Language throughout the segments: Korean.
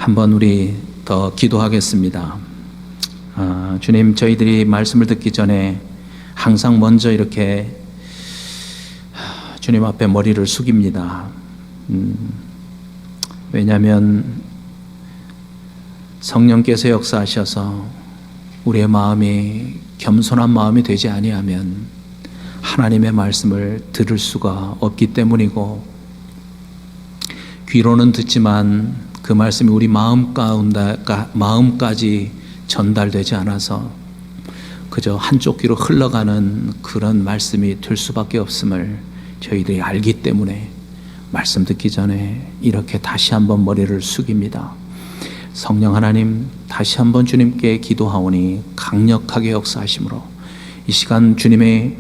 한번 우리 더 기도하겠습니다. 주님, 저희들이 말씀을 듣기 전에 항상 먼저 이렇게 주님 앞에 머리를 숙입니다. 왜냐하면 성령께서 역사하셔서 우리의 마음이 겸손한 마음이 되지 아니하면 하나님의 말씀을 들을 수가 없기 때문이고, 귀로는 듣지만 그 말씀이 우리 마음까지 전달되지 않아서 그저 한쪽 귀로 흘러가는 그런 말씀이 될 수밖에 없음을 저희들이 알기 때문에 말씀 듣기 전에 이렇게 다시 한번 머리를 숙입니다. 성령 하나님, 다시 한번 주님께 기도하오니 강력하게 역사하심으로 이 시간 주님의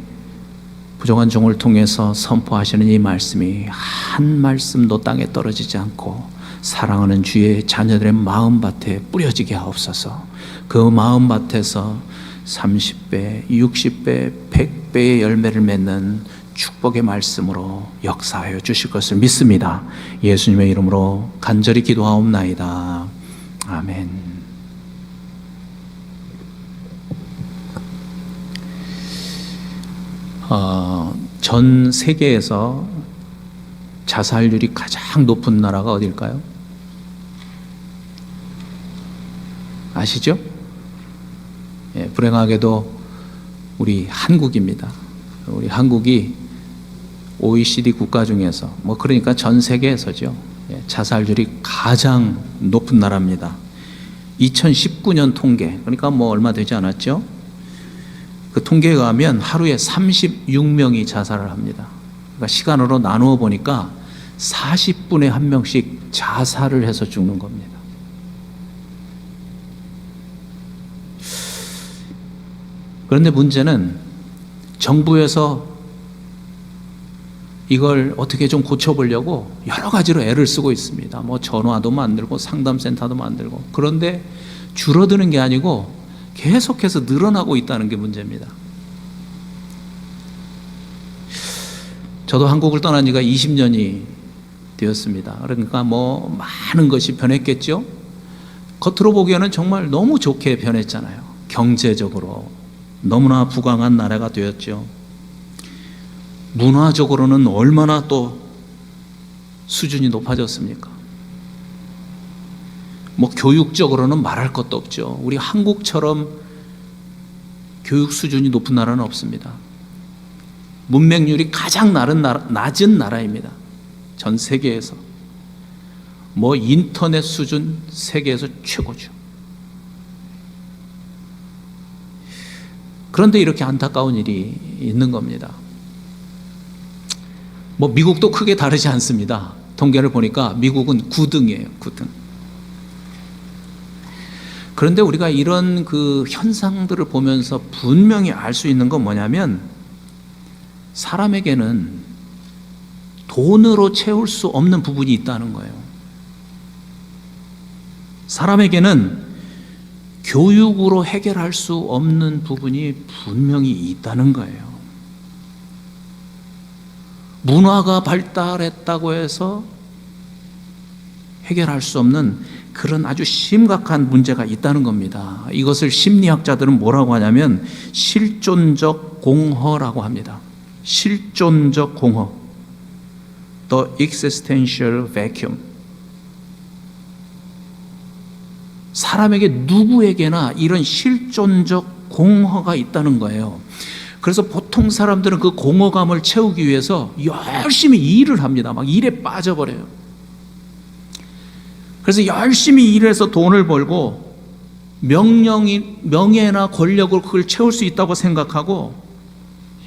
부족한 종을 통해서 선포하시는 이 말씀이 한 말씀도 땅에 떨어지지 않고 사랑하는 주의 자녀들의 마음밭에 뿌려지게 하옵소서. 그 마음밭에서 30배, 60배, 100배의 열매를 맺는 축복의 말씀으로 역사하여 주실 것을 믿습니다. 예수님의 이름으로 간절히 기도하옵나이다. 아멘. 전 세계에서 자살률이 가장 높은 나라가 어딜까요? 아시죠? 예, 불행하게도 우리 한국입니다. 우리 한국이 OECD 국가 중에서 그러니까 전 세계에서죠, 자살률이 가장 높은 나라입니다. 2019년 통계, 그러니까 얼마 되지 않았죠? 그 통계에 의하면 하루에 36명이 자살을 합니다. 그러니까 시간으로 나누어 보니까 40분에 한 명씩 자살을 해서 죽는 겁니다. 그런데 문제는 정부에서 이걸 어떻게 좀 고쳐보려고 여러 가지로 애를 쓰고 있습니다. 전화도 만들고 상담센터도 만들고. 그런데 줄어드는 게 아니고 계속해서 늘어나고 있다는 게 문제입니다. 저도 한국을 떠난 지가 20년이 되었습니다. 그러니까 많은 것이 변했겠죠. 겉으로 보기에는 정말 너무 좋게 변했잖아요. 경제적으로 너무나 부강한 나라가 되었죠. 문화적으로는 얼마나 또 수준이 높아졌습니까? 교육적으로는 말할 것도 없죠. 우리 한국처럼 교육 수준이 높은 나라는 없습니다. 문맹률이 가장 낮은 나라입니다. 전 세계에서. 인터넷 수준 세계에서 최고죠. 그런데 이렇게 안타까운 일이 있는 겁니다. 미국도 크게 다르지 않습니다. 통계를 보니까 미국은 9등이에요. 9등. 그런데 우리가 이런 그 현상들을 보면서 분명히 알 수 있는 건 뭐냐면, 사람에게는 돈으로 채울 수 없는 부분이 있다는 거예요. 사람에게는 교육으로 해결할 수 없는 부분이 분명히 있다는 거예요. 문화가 발달했다고 해서 해결할 수 없는 그런 아주 심각한 문제가 있다는 겁니다. 이것을 심리학자들은 뭐라고 하냐면 실존적 공허라고 합니다. 실존적 공허, The existential vacuum. 사람에게 누구에게나 이런 실존적 공허가 있다는 거예요. 그래서 보통 사람들은 그 공허감을 채우기 위해서 열심히 일을 합니다. 일에 빠져버려요. 그래서 열심히 일해서 돈을 벌고 명예나 권력으로 그걸 채울 수 있다고 생각하고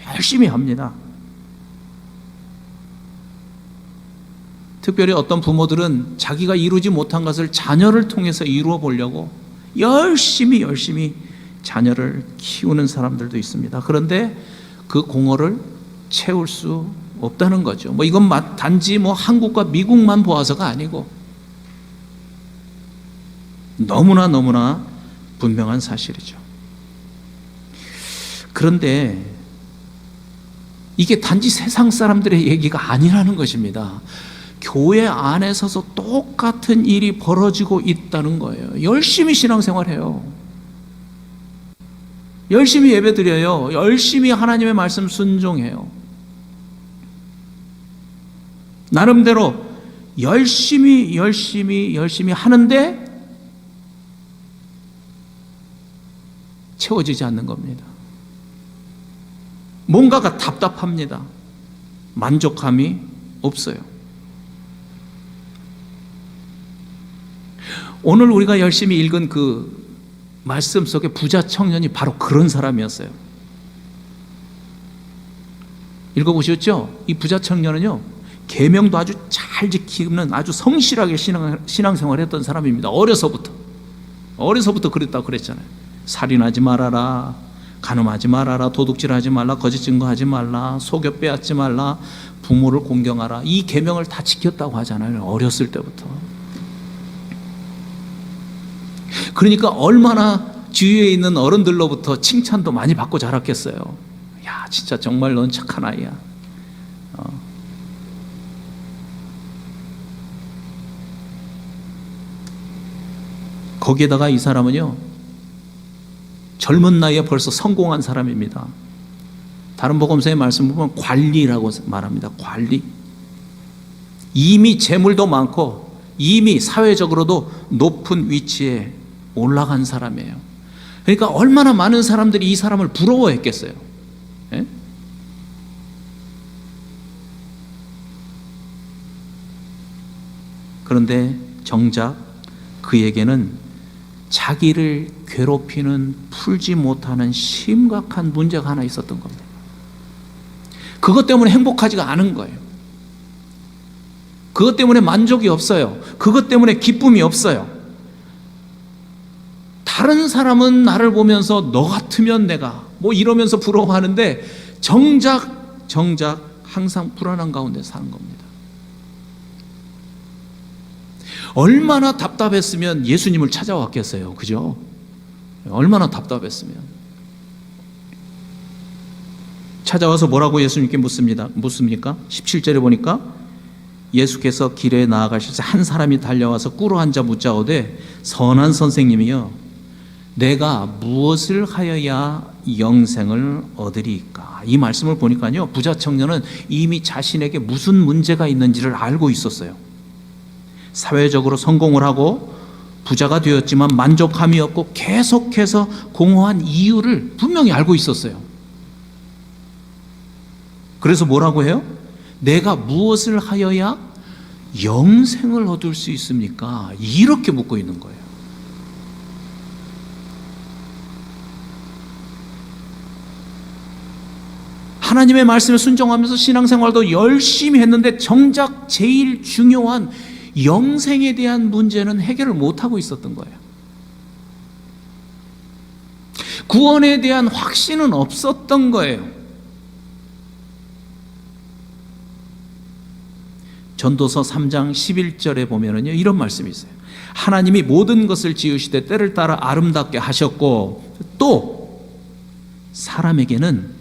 열심히 합니다. 특별히 어떤 부모들은 자기가 이루지 못한 것을 자녀를 통해서 이루어 보려고 열심히 자녀를 키우는 사람들도 있습니다. 그런데 그 공허를 채울 수 없다는 거죠. 이건 단지 한국과 미국만 보아서가 아니고 너무나 분명한 사실이죠. 그런데 이게 단지 세상 사람들의 얘기가 아니라는 것입니다. 교회 안에서도 똑같은 일이 벌어지고 있다는 거예요. 열심히 신앙생활해요. 열심히 예배드려요. 열심히 하나님의 말씀 순종해요. 나름대로 열심히 하는데 채워지지 않는 겁니다. 뭔가가 답답합니다. 만족감이 없어요. 오늘 우리가 열심히 읽은 그 말씀 속에 부자 청년이 바로 그런 사람이었어요. 읽어보셨죠? 이 부자 청년은요, 계명도 아주 잘 지키는 아주 성실하게 신앙생활을 했던 사람입니다. 어려서부터 그랬다고 그랬잖아요. 살인하지 말아라, 간음하지 말아라, 도둑질하지 말라, 거짓 증거하지 말라, 속여 빼앗지 말라, 부모를 공경하라. 이 계명을 다 지켰다고 하잖아요. 어렸을 때부터. 그러니까 얼마나 주위에 있는 어른들로부터 칭찬도 많이 받고 자랐겠어요. 야, 진짜 정말 넌 착한 아이야. 거기에다가 이 사람은요, 젊은 나이에 벌써 성공한 사람입니다. 다른 복음서의 말씀 보면 관리라고 말합니다. 관리. 이미 재물도 많고 이미 사회적으로도 높은 위치에 올라간 사람이에요. 그러니까 얼마나 많은 사람들이 이 사람을 부러워했겠어요. 예? 그런데 정작 그에게는 자기를 괴롭히는 풀지 못하는 심각한 문제가 하나 있었던 겁니다. 그것 때문에 행복하지가 않은 거예요. 그것 때문에 만족이 없어요. 그것 때문에 기쁨이 없어요. 다른 사람은 나를 보면서 너 같으면 내가 뭐 이러면서 부러워하는데 정작 항상 불안한 가운데 사는 겁니다. 얼마나 답답했으면 예수님을 찾아왔겠어요. 그죠? 얼마나 답답했으면. 찾아와서 뭐라고 예수님께 묻습니까? 17절에 보니까 예수께서 길에 나아가실 때 한 사람이 달려와서 꿇어 앉아 묻자오되 선한 선생님이여 내가 무엇을 하여야 영생을 얻으리까? 이 말씀을 보니까요, 부자 청년은 이미 자신에게 무슨 문제가 있는지를 알고 있었어요. 사회적으로 성공을 하고 부자가 되었지만 만족함이 없고 계속해서 공허한 이유를 분명히 알고 있었어요. 그래서 뭐라고 해요? 내가 무엇을 하여야 영생을 얻을 수 있습니까? 이렇게 묻고 있는 거예요. 하나님의 말씀에 순종하면서 신앙생활도 열심히 했는데 정작 제일 중요한 영생에 대한 문제는 해결을 못하고 있었던 거예요. 구원에 대한 확신은 없었던 거예요. 전도서 3장 11절에 보면은요, 이런 말씀이 있어요. 하나님이 모든 것을 지으시되 때를 따라 아름답게 하셨고 또 사람에게는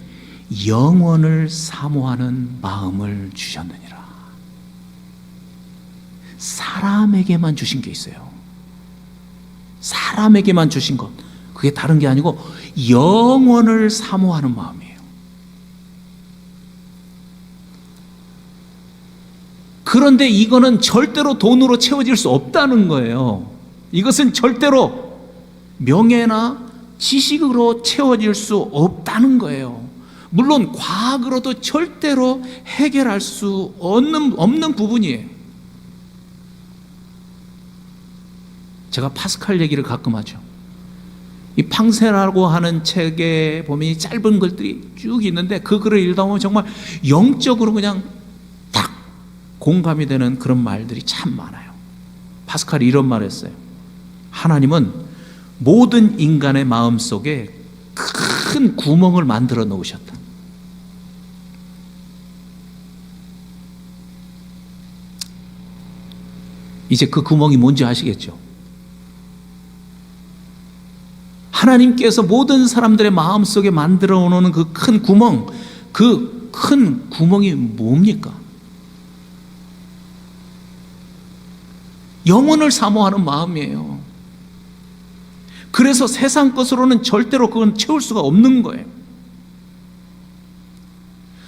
영원을 사모하는 마음을 주셨느니라. 사람에게만 주신 게 있어요. 사람에게만 주신 것. 그게 다른 게 아니고 영원을 사모하는 마음이에요. 그런데 이거는 절대로 돈으로 채워질 수 없다는 거예요. 이것은 절대로 명예나 지식으로 채워질 수 없다는 거예요. 물론 과학으로도 절대로 해결할 수 없는 부분이에요. 제가 파스칼 얘기를 가끔 하죠. 이 팡세라고 하는 책에 보면 이 짧은 글들이 쭉 있는데 그 글을 읽다 보면 정말 영적으로 그냥 딱 공감이 되는 그런 말들이 참 많아요. 파스칼이 이런 말을 했어요. 하나님은 모든 인간의 마음 속에 큰 구멍을 만들어 놓으셨다. 이제 그 구멍이 뭔지 아시겠죠? 하나님께서 모든 사람들의 마음속에 만들어 놓은 그 큰 구멍, 그 큰 구멍이 뭡니까? 영혼을 사모하는 마음이에요. 그래서 세상 것으로는 절대로 그건 채울 수가 없는 거예요.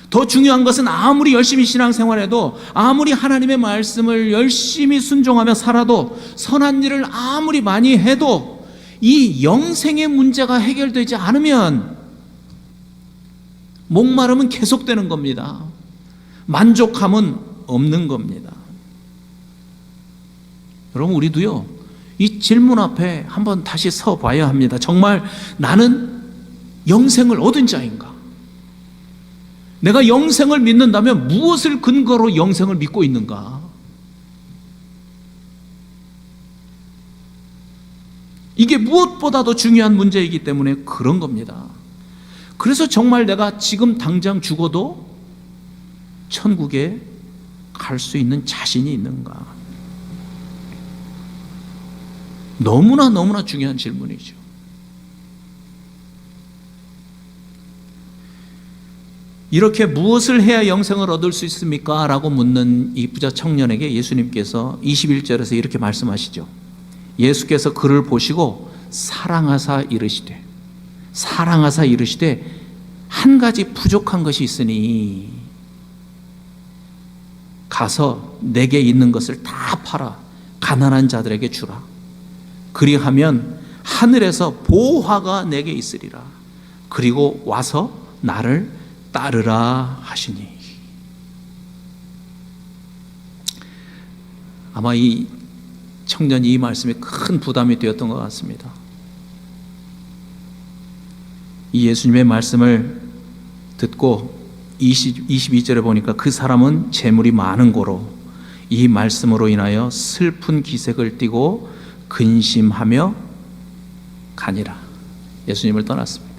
더 중요한 것은 아무리 열심히 신앙생활해도, 아무리 하나님의 말씀을 열심히 순종하며 살아도, 선한 일을 아무리 많이 해도 이 영생의 문제가 해결되지 않으면 목마름은 계속되는 겁니다. 만족함은 없는 겁니다. 여러분, 우리도요, 이 질문 앞에 한번 다시 서 봐야 합니다. 정말 나는 영생을 얻은 자인가? 내가 영생을 믿는다면 무엇을 근거로 영생을 믿고 있는가? 이게 무엇보다도 중요한 문제이기 때문에 그런 겁니다. 그래서 정말 내가 지금 당장 죽어도 천국에 갈 수 있는 자신이 있는가? 너무나 중요한 질문이죠. 이렇게 무엇을 해야 영생을 얻을 수 있습니까? 라고 묻는 이 부자 청년에게 예수님께서 21절에서 이렇게 말씀하시죠. 예수께서 그를 보시고 사랑하사 이르시되 한 가지 부족한 것이 있으니 가서 내게 있는 것을 다 팔아 가난한 자들에게 주라. 그리하면 하늘에서 보화가 내게 있으리라. 그리고 와서 나를 따르라 하시니. 아마 이 청년이 이 말씀에 큰 부담이 되었던 것 같습니다. 이 예수님의 말씀을 듣고 22절에 보니까 그 사람은 재물이 많은 고로 이 말씀으로 인하여 슬픈 기색을 띠고 근심하며 가니라. 예수님을 떠났습니다.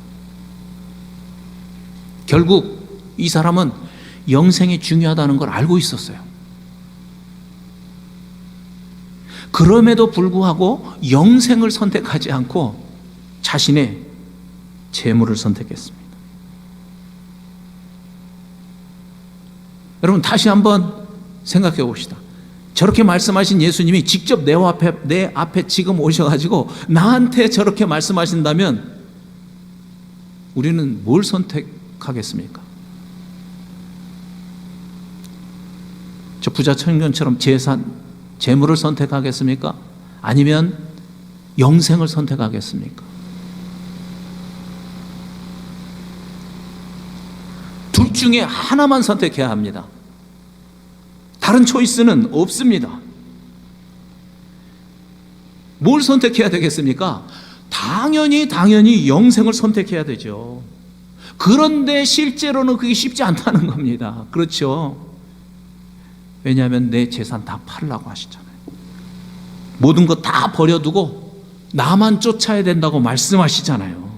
결국 이 사람은 영생이 중요하다는 걸 알고 있었어요. 그럼에도 불구하고 영생을 선택하지 않고 자신의 재물을 선택했습니다. 여러분, 다시 한번 생각해 봅시다. 저렇게 말씀하신 예수님이 직접 내 앞에 지금 오셔가지고 나한테 저렇게 말씀하신다면 우리는 뭘 선택하겠습니까? 저 부자 청년처럼 재물을 선택하겠습니까? 아니면 영생을 선택하겠습니까? 둘 중에 하나만 선택해야 합니다. 다른 초이스는 없습니다. 뭘 선택해야 되겠습니까? 당연히 영생을 선택해야 되죠. 그런데 실제로는 그게 쉽지 않다는 겁니다. 그렇죠? 왜냐하면 내 재산 다 팔라고 하시잖아요. 모든 거 다 버려두고 나만 쫓아야 된다고 말씀하시잖아요.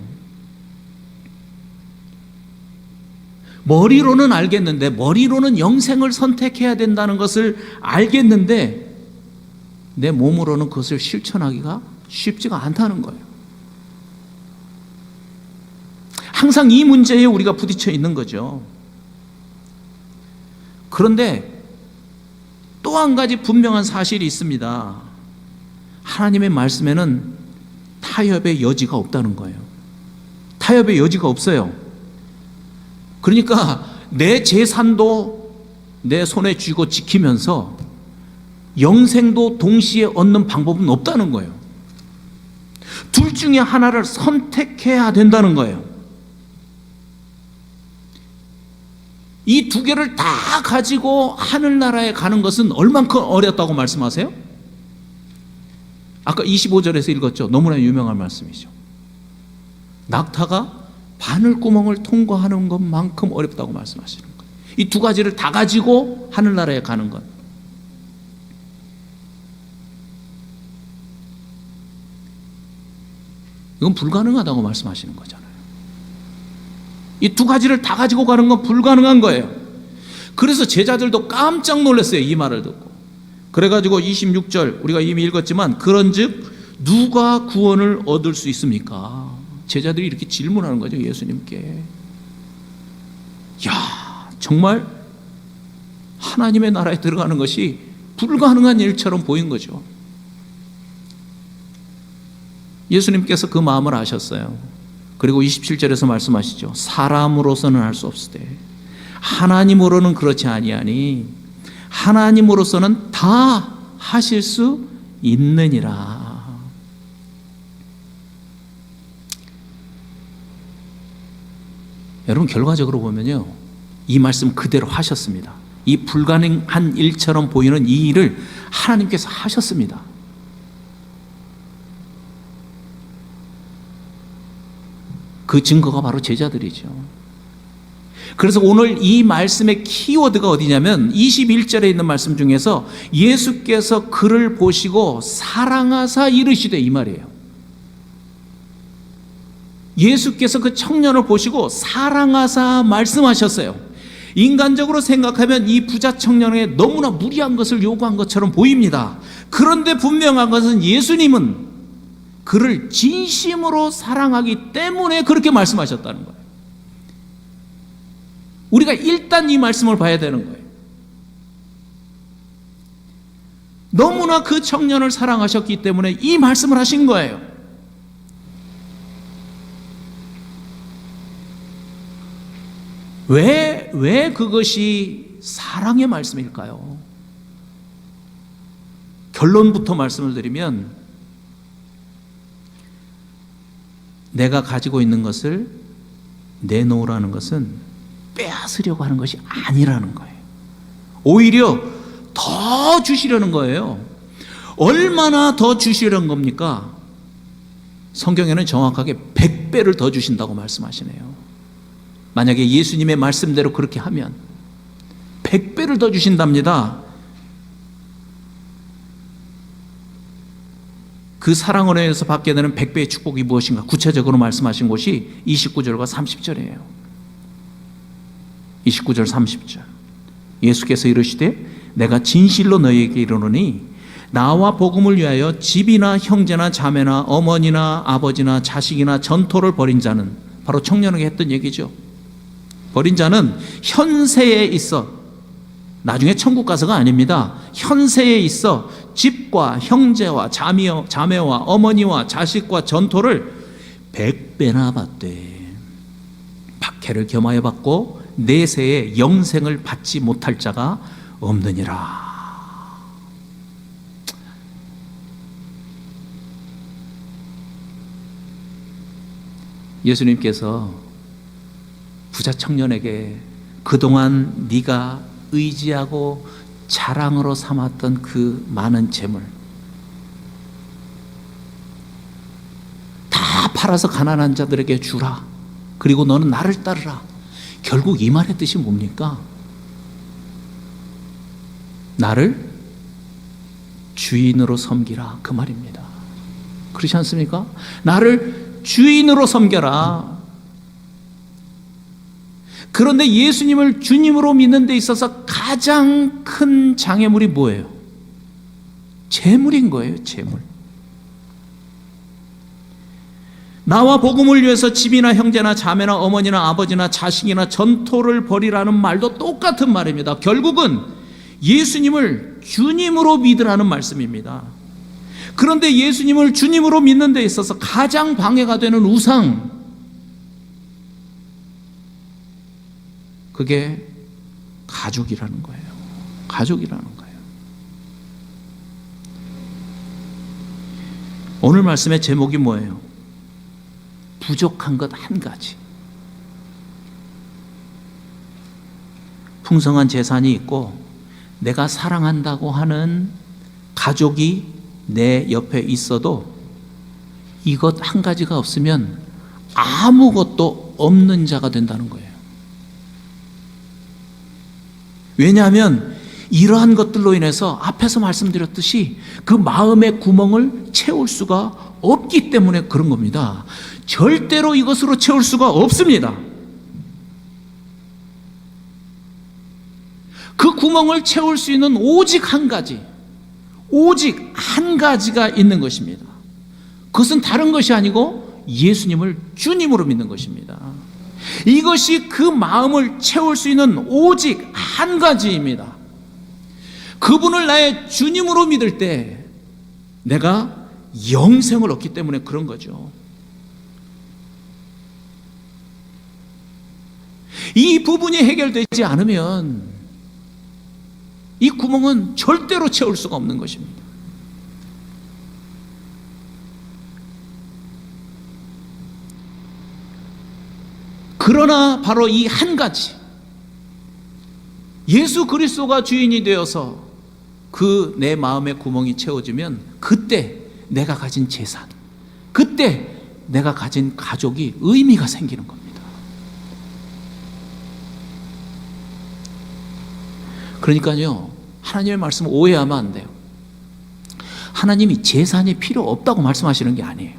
머리로는 알겠는데, 머리로는 영생을 선택해야 된다는 것을 알겠는데 내 몸으로는 그것을 실천하기가 쉽지가 않다는 거예요. 항상 이 문제에 우리가 부딪혀 있는 거죠. 그런데 또 한 가지 분명한 사실이 있습니다. 하나님의 말씀에는 타협의 여지가 없다는 거예요. 타협의 여지가 없어요. 그러니까 내 재산도 내 손에 쥐고 지키면서 영생도 동시에 얻는 방법은 없다는 거예요. 둘 중에 하나를 선택해야 된다는 거예요. 이 두 개를 다 가지고 하늘나라에 가는 것은 얼만큼 어렵다고 말씀하세요? 아까 25절에서 읽었죠. 너무나 유명한 말씀이죠. 낙타가 바늘구멍을 통과하는 것만큼 어렵다고 말씀하시는 거예요. 이 두 가지를 다 가지고 하늘나라에 가는 것. 이건 불가능하다고 말씀하시는 거잖아요. 이 두 가지를 다 가지고 가는 건 불가능한 거예요. 그래서 제자들도 깜짝 놀랐어요. 이 말을 듣고. 그래가지고 26절 우리가 이미 읽었지만, 그런즉 누가 구원을 얻을 수 있습니까? 제자들이 이렇게 질문하는 거죠, 예수님께. 야, 정말 하나님의 나라에 들어가는 것이 불가능한 일처럼 보인 거죠. 예수님께서 그 마음을 아셨어요. 그리고 27절에서 말씀하시죠. 사람으로서는 할 수 없으되 하나님으로는 그렇지 아니하니 하나님으로서는 다 하실 수 있느니라. 여러분, 결과적으로 보면요, 이 말씀 그대로 하셨습니다. 이 불가능한 일처럼 보이는 이 일을 하나님께서 하셨습니다. 그 증거가 바로 제자들이죠. 그래서 오늘 이 말씀의 키워드가 어디냐면 21절에 있는 말씀 중에서 예수께서 그를 보시고 사랑하사 이르시되, 이 말이에요. 예수께서 그 청년을 보시고 사랑하사 말씀하셨어요. 인간적으로 생각하면 이 부자 청년에게 너무나 무리한 것을 요구한 것처럼 보입니다. 그런데 분명한 것은 예수님은 그를 진심으로 사랑하기 때문에 그렇게 말씀하셨다는 거예요. 우리가 일단 이 말씀을 봐야 되는 거예요. 너무나 그 청년을 사랑하셨기 때문에 이 말씀을 하신 거예요. 왜 그것이 사랑의 말씀일까요? 결론부터 말씀을 드리면, 내가 가지고 있는 것을 내놓으라는 것은 빼앗으려고 하는 것이 아니라는 거예요. 오히려 더 주시려는 거예요. 얼마나 더 주시려는 겁니까? 성경에는 정확하게 100배를 더 주신다고 말씀하시네요. 만약에 예수님의 말씀대로 그렇게 하면 100배를 더 주신답니다. 그 사랑으로 인해서 받게 되는 100배의 축복이 무엇인가 구체적으로 말씀하신 곳이 29절과 30절이에요. 29절 30절. 예수께서 이르시되 내가 진실로 너희에게 이르노니 나와 복음을 위하여 집이나 형제나 자매나 어머니나 아버지나 자식이나 전토를 벌인 자는, 바로 청년에게 했던 얘기죠. 벌인 자는 현세에 있어, 나중에 천국 가서가 아닙니다. 현세에 있어 집과 형제와 자매와 어머니와 자식과 전토를 100배나 받되 박해를 겸하여 받고 내세에 영생을 받지 못할 자가 없느니라. 예수님께서 부자 청년에게 그동안 네가 의지하고 자랑으로 삼았던 그 많은 재물 다 팔아서 가난한 자들에게 주라. 그리고 너는 나를 따르라. 결국 이 말의 뜻이 뭡니까? 나를 주인으로 섬기라, 그 말입니다. 그렇지 않습니까? 나를 주인으로 섬겨라. 그런데 예수님을 주님으로 믿는 데 있어서 가장 큰 장애물이 뭐예요? 재물인 거예요, 재물. 나와 복음을 위해서 집이나 형제나 자매나 어머니나 아버지나 자식이나 전토를 벌이라는 말도 똑같은 말입니다. 결국은 예수님을 주님으로 믿으라는 말씀입니다. 그런데 예수님을 주님으로 믿는 데 있어서 가장 방해가 되는 우상, 그게 가족이라는 거예요. 가족이라는 거예요. 오늘 말씀의 제목이 뭐예요? 부족한 것 한 가지. 풍성한 재산이 있고 내가 사랑한다고 하는 가족이 내 옆에 있어도 이것 한 가지가 없으면 아무것도 없는 자가 된다는 거예요. 왜냐하면 이러한 것들로 인해서 앞에서 말씀드렸듯이 그 마음의 구멍을 채울 수가 없기 때문에 그런 겁니다. 절대로 이것으로 채울 수가 없습니다. 그 구멍을 채울 수 있는 오직 한 가지, 오직 한 가지가 있는 것입니다. 그것은 다른 것이 아니고 예수님을 주님으로 믿는 것입니다. 이것이 그 마음을 채울 수 있는 오직 한 가지입니다. 그분을 나의 주님으로 믿을 때 내가 영생을 얻기 때문에 그런 거죠. 이 부분이 해결되지 않으면 이 구멍은 절대로 채울 수가 없는 것입니다. 그러나 바로 이 한 가지, 예수 그리스도가 주인이 되어서 그 내 마음의 구멍이 채워지면 그때 내가 가진 재산, 그때 내가 가진 가족이 의미가 생기는 겁니다. 그러니까요, 하나님의 말씀을 오해하면 안 돼요. 하나님이 재산이 필요 없다고 말씀하시는 게 아니에요.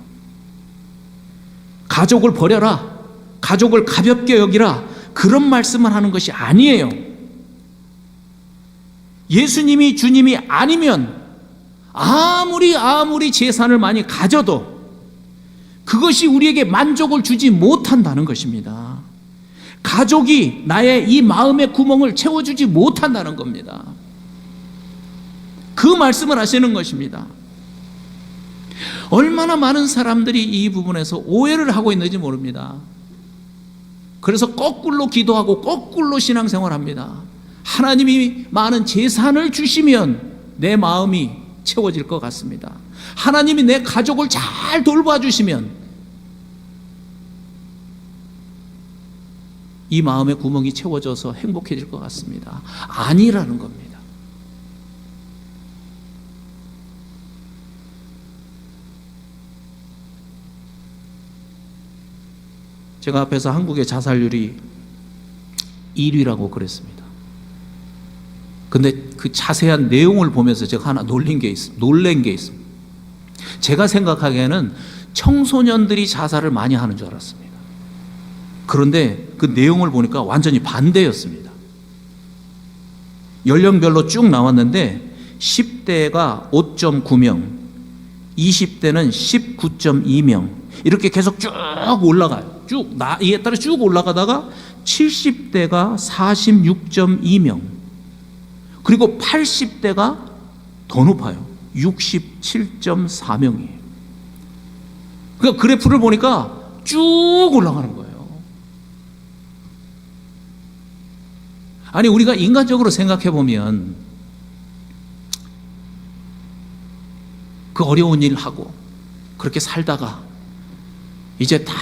가족을 버려라, 가족을 가볍게 여기라, 그런 말씀을 하는 것이 아니에요. 예수님이 주님이 아니면 아무리 재산을 많이 가져도 그것이 우리에게 만족을 주지 못한다는 것입니다. 가족이 나의 이 마음의 구멍을 채워주지 못한다는 겁니다. 그 말씀을 하시는 것입니다. 얼마나 많은 사람들이 이 부분에서 오해를 하고 있는지 모릅니다. 그래서 거꾸로 기도하고 거꾸로 신앙생활합니다. 하나님이 많은 재산을 주시면 내 마음이 채워질 것 같습니다. 하나님이 내 가족을 잘 돌봐주시면 이 마음의 구멍이 채워져서 행복해질 것 같습니다. 아니라는 겁니다. 제가 앞에서 한국의 자살률이 1위라고 그랬습니다. 근데 그 자세한 내용을 보면서 제가 하나 놀란 게 있습니다. 제가 생각하기에는 청소년들이 자살을 많이 하는 줄 알았습니다. 그런데 그 내용을 보니까 완전히 반대였습니다. 연령별로 쭉 나왔는데 10대가 5.9명, 20대는 19.2명, 이렇게 계속 쭉 올라가요. 이에 따라 쭉 올라가다가 70대가 46.2명, 그리고 80대가 더 높아요. 67.4명이에요. 그러니까 그래프를 보니까 쭉 올라가는 거예요. 아니, 우리가 인간적으로 생각해 보면 그 어려운 일 하고 그렇게 살다가 이제 다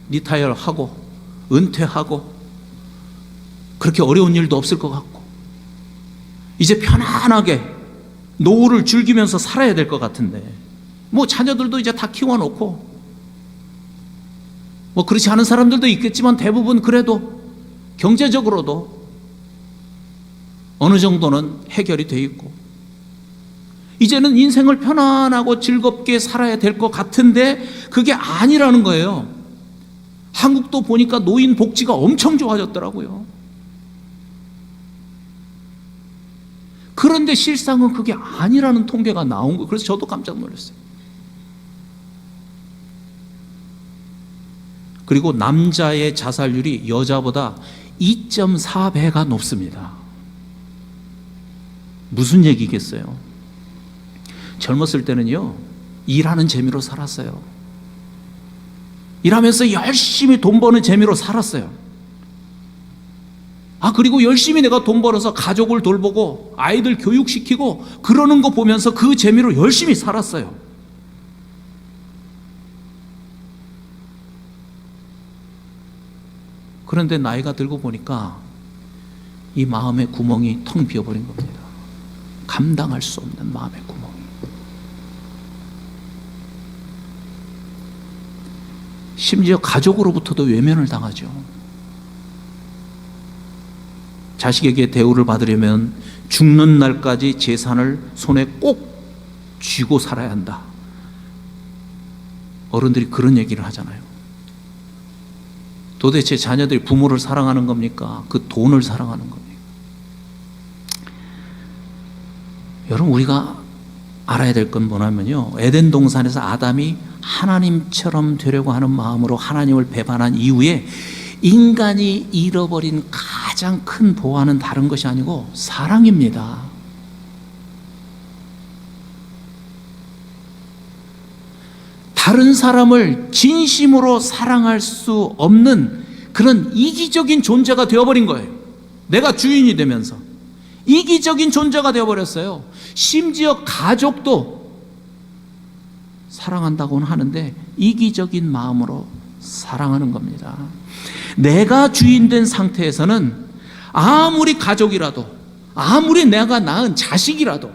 리타이어 하고 은퇴하고 그렇게 어려운 일도 없을 것 같고 이제 편안하게 노후를 즐기면서 살아야 될 것 같은데, 뭐 자녀들도 이제 다 키워놓고, 뭐 그렇지 않은 사람들도 있겠지만 대부분 그래도 경제적으로도 어느 정도는 해결이 돼 있고 이제는 인생을 편안하고 즐겁게 살아야 될 것 같은데 그게 아니라는 거예요. 한국도 보니까 노인 복지가 엄청 좋아졌더라고요. 그런데 실상은 그게 아니라는 통계가 나온 거예요. 그래서 저도 깜짝 놀랐어요. 그리고 남자의 자살률이 여자보다 2.4배가 높습니다. 무슨 얘기겠어요? 젊었을 때는요, 일하는 재미로 살았어요. 일하면서 열심히 돈 버는 재미로 살았어요. 그리고 열심히 내가 돈 벌어서 가족을 돌보고 아이들 교육시키고 그러는 거 보면서 그 재미로 열심히 살았어요. 그런데 나이가 들고 보니까 이 마음의 구멍이 텅 비어버린 겁니다. 감당할 수 없는 마음의 구멍이. 심지어 가족으로부터도 외면을 당하죠. 자식에게 대우를 받으려면 죽는 날까지 재산을 손에 꼭 쥐고 살아야 한다. 어른들이 그런 얘기를 하잖아요. 도대체 자녀들이 부모를 사랑하는 겁니까? 그 돈을 사랑하는 겁니까? 여러분, 우리가 알아야 될 건 뭐냐면요, 에덴 동산에서 아담이 하나님처럼 되려고 하는 마음으로 하나님을 배반한 이후에 인간이 잃어버린 가장 큰 보화는 다른 것이 아니고 사랑입니다. 다른 사람을 진심으로 사랑할 수 없는 그런 이기적인 존재가 되어버린 거예요. 내가 주인이 되면서 이기적인 존재가 되어버렸어요. 심지어 가족도 사랑한다고는 하는데 이기적인 마음으로 사랑하는 겁니다. 내가 주인 된 상태에서는 아무리 가족이라도, 아무리 내가 낳은 자식이라도,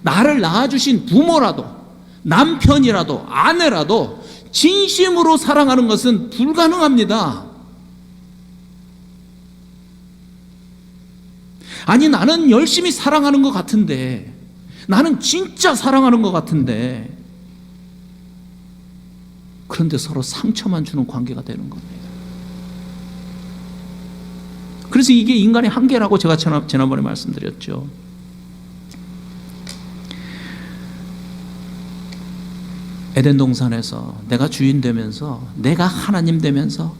나를 낳아주신 부모라도, 남편이라도, 아내라도 진심으로 사랑하는 것은 불가능합니다. 아니, 나는 열심히 사랑하는 것 같은데, 나는 진짜 사랑하는 것 같은데, 그런데 서로 상처만 주는 관계가 되는 겁니다. 그래서 이게 인간의 한계라고 제가 지난번에 말씀드렸죠. 에덴 동산에서 내가 주인 되면서, 내가 하나님 되면서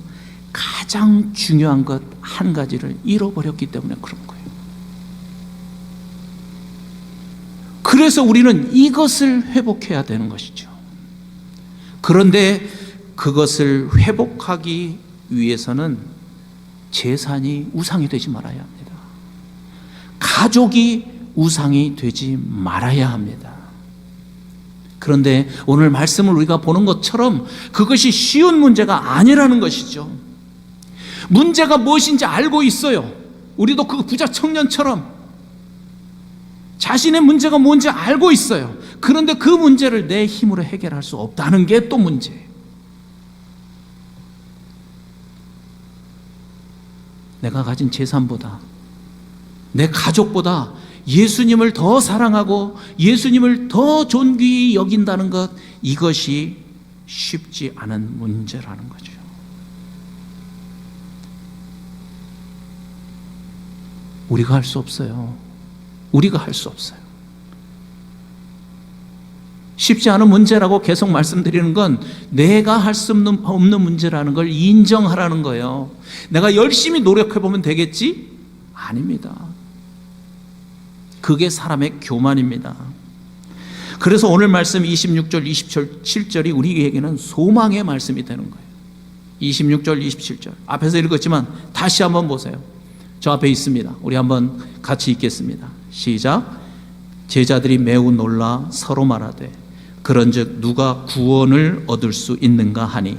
가장 중요한 것 한 가지를 잃어버렸기 때문에 그런 거예요. 그래서 우리는 이것을 회복해야 되는 것이죠. 그런데 그것을 회복하기 위해서는 재산이 우상이 되지 말아야 합니다. 가족이 우상이 되지 말아야 합니다. 그런데 오늘 말씀을 우리가 보는 것처럼 그것이 쉬운 문제가 아니라는 것이죠. 문제가 무엇인지 알고 있어요. 우리도 그 부자 청년처럼 자신의 문제가 뭔지 알고 있어요. 그런데 그 문제를 내 힘으로 해결할 수 없다는 게 또 문제예요. 내가 가진 재산보다, 내 가족보다 예수님을 더 사랑하고 예수님을 더 존귀히 여긴다는 것, 이것이 쉽지 않은 문제라는 거죠. 우리가 할 수 없어요. 우리가 할 수 없어요. 쉽지 않은 문제라고 계속 말씀드리는 건 내가 할 수 없는 문제라는 걸 인정하라는 거예요. 내가 열심히 노력해보면 되겠지? 아닙니다. 그게 사람의 교만입니다. 그래서 오늘 말씀 26절, 27절이 우리에게는 소망의 말씀이 되는 거예요. 26절, 27절 앞에서 읽었지만 다시 한번 보세요. 저 앞에 있습니다. 우리 한번 같이 읽겠습니다. 시작. 제자들이 매우 놀라 서로 말하되 그런즉 누가 구원을 얻을 수 있는가 하니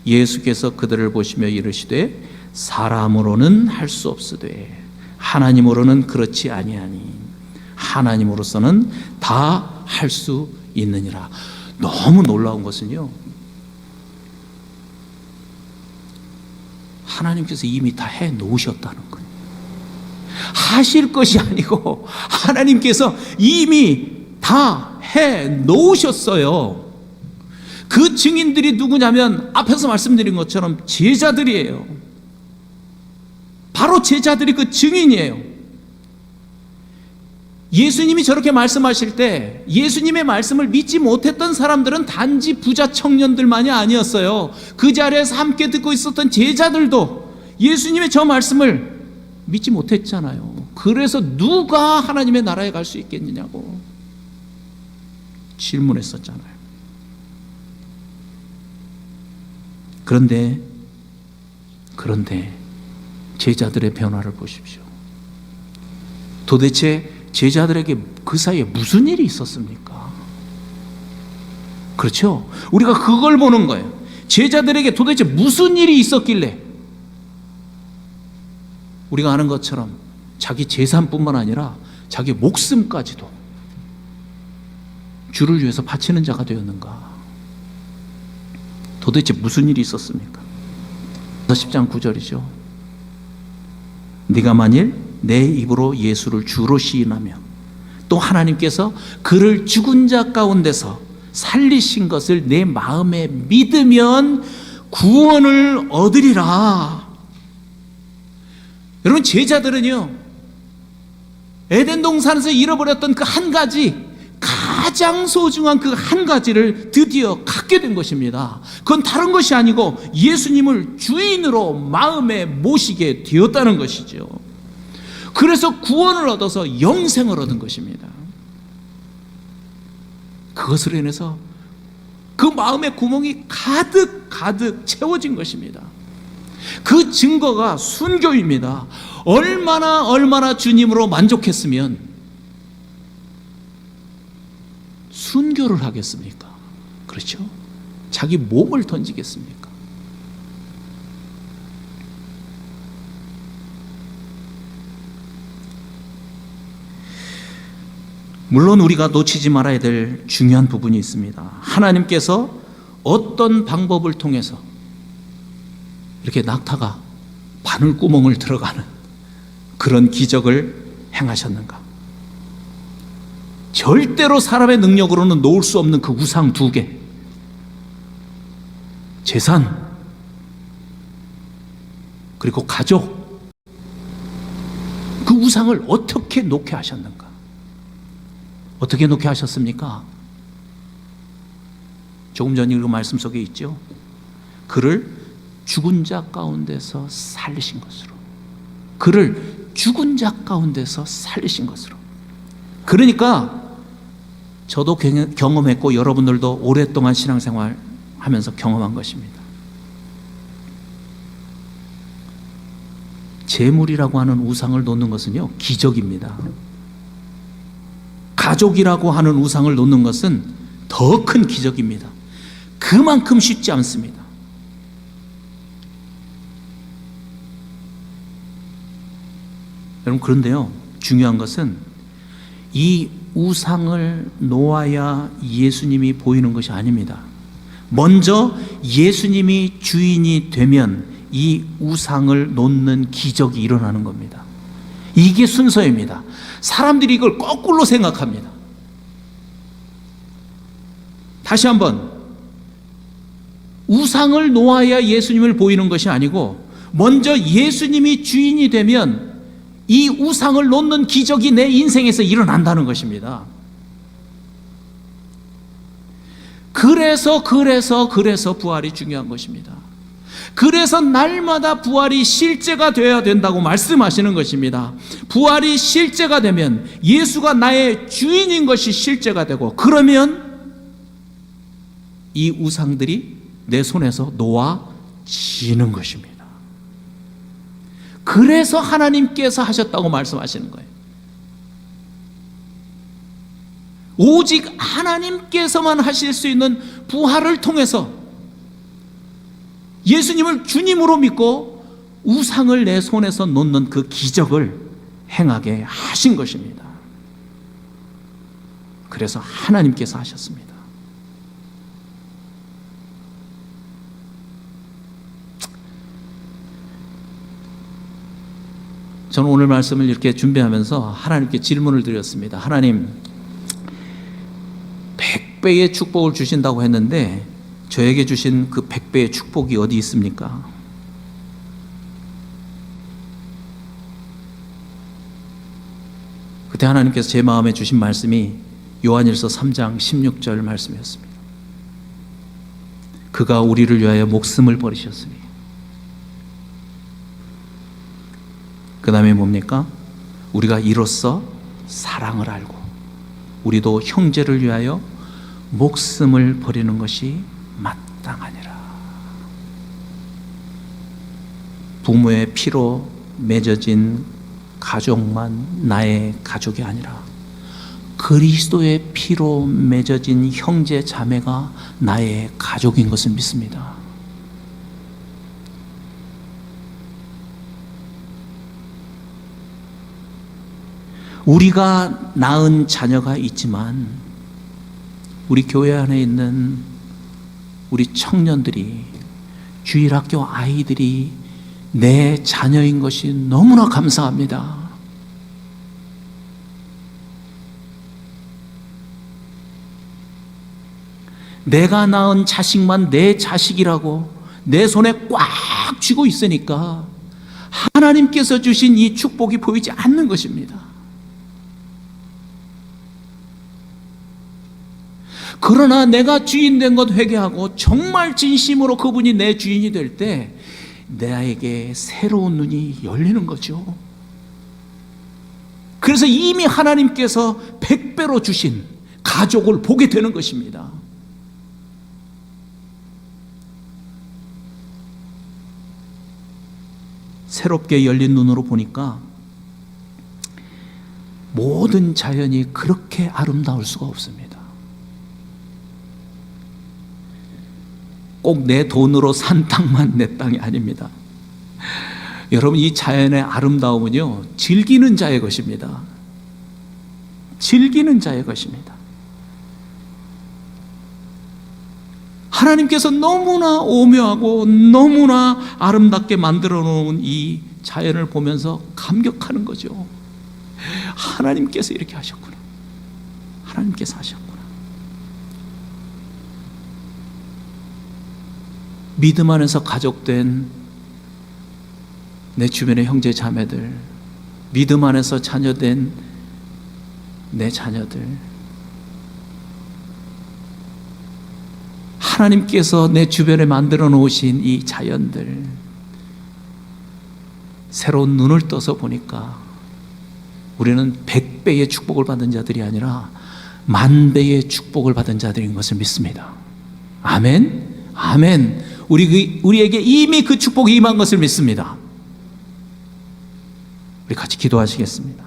예수께서 그들을 보시며 이르시되 사람으로는 할 수 없으되 하나님으로는 그렇지 아니하니 하나님으로서는 다 할 수 있느니라. 너무 놀라운 것은요, 하나님께서 이미 다 해 놓으셨다는 거예요. 하실 것이 아니고 하나님께서 이미 다 해 놓으셨어요. 그 증인들이 누구냐면 앞에서 말씀드린 것처럼 제자들이에요. 바로 제자들이 그 증인이에요. 예수님이 저렇게 말씀하실 때 예수님의 말씀을 믿지 못했던 사람들은 단지 부자 청년들만이 아니었어요. 그 자리에서 함께 듣고 있었던 제자들도 예수님의 저 말씀을 믿지 못했잖아요. 그래서 누가 하나님의 나라에 갈 수 있겠느냐고 질문했었잖아요. 그런데 제자들의 변화를 보십시오. 도대체 제자들에게 그 사이에 무슨 일이 있었습니까? 그렇죠? 우리가 그걸 보는 거예요. 제자들에게 도대체 무슨 일이 있었길래 우리가 아는 것처럼 자기 재산뿐만 아니라 자기 목숨까지도 주를 위해서 바치는 자가 되었는가? 도대체 무슨 일이 있었습니까? 10장 9절이죠. 네가 만일 내 입으로 예수를 주로 시인하며 또 하나님께서 그를 죽은 자 가운데서 살리신 것을 내 마음에 믿으면 구원을 얻으리라. 여러분, 제자들은요, 에덴 동산에서 잃어버렸던 그 한 가지, 가장 소중한 그 한 가지를 드디어 갖게 된 것입니다. 그건 다른 것이 아니고 예수님을 주인으로 마음에 모시게 되었다는 것이죠. 그래서 구원을 얻어서 영생을 얻은 것입니다. 그것으로 인해서 그 마음에 구멍이 가득 채워진 것입니다. 그 증거가 순교입니다. 얼마나 주님으로 만족했으면 순교를 하겠습니까? 그렇죠? 자기 몸을 던지겠습니까? 물론 우리가 놓치지 말아야 될 중요한 부분이 있습니다. 하나님께서 어떤 방법을 통해서 이렇게 낙타가 바늘구멍을 들어가는 그런 기적을 행하셨는가? 절대로 사람의 능력으로는 놓을 수 없는 그 우상 2개, 재산 그리고 가족, 그 우상을 어떻게 놓게 하셨는가? 어떻게 놓게 하셨습니까? 조금 전 읽은 말씀 속에 있죠. 그를 죽은 자 가운데서 살리신 것으로. 그를 죽은 자 가운데서 살리신 것으로. 그러니까 저도 경험했고 여러분들도 오랫동안 신앙생활 하면서 경험한 것입니다. 재물이라고 하는 우상을 놓는 것은요, 기적입니다. 가족이라고 하는 우상을 놓는 것은 더 큰 기적입니다. 그만큼 쉽지 않습니다. 여러분, 그런데요, 중요한 것은 이 우상을 놓아야 예수님이 보이는 것이 아닙니다. 먼저 예수님이 주인이 되면 이 우상을 놓는 기적이 일어나는 겁니다. 이게 순서입니다. 사람들이 이걸 거꾸로 생각합니다. 다시 한번, 우상을 놓아야 예수님을 보이는 것이 아니고 먼저 예수님이 주인이 되면 이 우상을 놓는 기적이 내 인생에서 일어난다는 것입니다. 그래서 부활이 중요한 것입니다. 그래서 날마다 부활이 실제가 되어야 된다고 말씀하시는 것입니다. 부활이 실제가 되면 예수가 나의 주인인 것이 실제가 되고, 그러면 이 우상들이 내 손에서 놓아지는 것입니다. 그래서 하나님께서 하셨다고 말씀하시는 거예요. 오직 하나님께서만 하실 수 있는 부활을 통해서 예수님을 주님으로 믿고 우상을 내 손에서 놓는 그 기적을 행하게 하신 것입니다. 그래서 하나님께서 하셨습니다. 저는 오늘 말씀을 이렇게 준비하면서 하나님께 질문을 드렸습니다. 하나님, 100배의 축복을 주신다고 했는데 저에게 주신 그 100배의 축복이 어디 있습니까? 그때 하나님께서 제 마음에 주신 말씀이 요한일서 3장 16절 말씀이었습니다. 그가 우리를 위하여 목숨을 버리셨으니. 그 다음에 뭡니까? 우리가 이로써 사랑을 알고 우리도 형제를 위하여 목숨을 버리는 것이 마땅하니라. 부모의 피로 맺어진 가족만 나의 가족이 아니라 그리스도의 피로 맺어진 형제 자매가 나의 가족인 것을 믿습니다. 우리가 낳은 자녀가 있지만 우리 교회 안에 있는 우리 청년들이, 주일학교 아이들이 내 자녀인 것이 너무나 감사합니다. 내가 낳은 자식만 내 자식이라고 내 손에 꽉 쥐고 있으니까 하나님께서 주신 이 축복이 보이지 않는 것입니다. 그러나 내가 주인 된 것 회개하고 정말 진심으로 그분이 내 주인이 될 때 나에게 새로운 눈이 열리는 거죠. 그래서 이미 하나님께서 100배로 주신 가족을 보게 되는 것입니다. 새롭게 열린 눈으로 보니까 모든 자연이 그렇게 아름다울 수가 없습니다. 꼭 내 돈으로 산 땅만 내 땅이 아닙니다. 여러분, 이 자연의 아름다움은요, 즐기는 자의 것입니다. 즐기는 자의 것입니다. 하나님께서 너무나 오묘하고 너무나 아름답게 만들어 놓은 이 자연을 보면서 감격하는 거죠. 하나님께서 이렇게 하셨구나. 하나님께서 하셨구나. 믿음 안에서 가족된 내 주변의 형제 자매들, 믿음 안에서 자녀된 내 자녀들, 하나님께서 내 주변에 만들어 놓으신 이 자연들, 새로운 눈을 떠서 보니까 우리는 100배의 축복을 받은 자들이 아니라 10,000배의 축복을 받은 자들인 것을 믿습니다. 아멘. 아멘. 우리에게 이미 그 축복이 임한 것을 믿습니다. 우리 같이 기도하시겠습니다.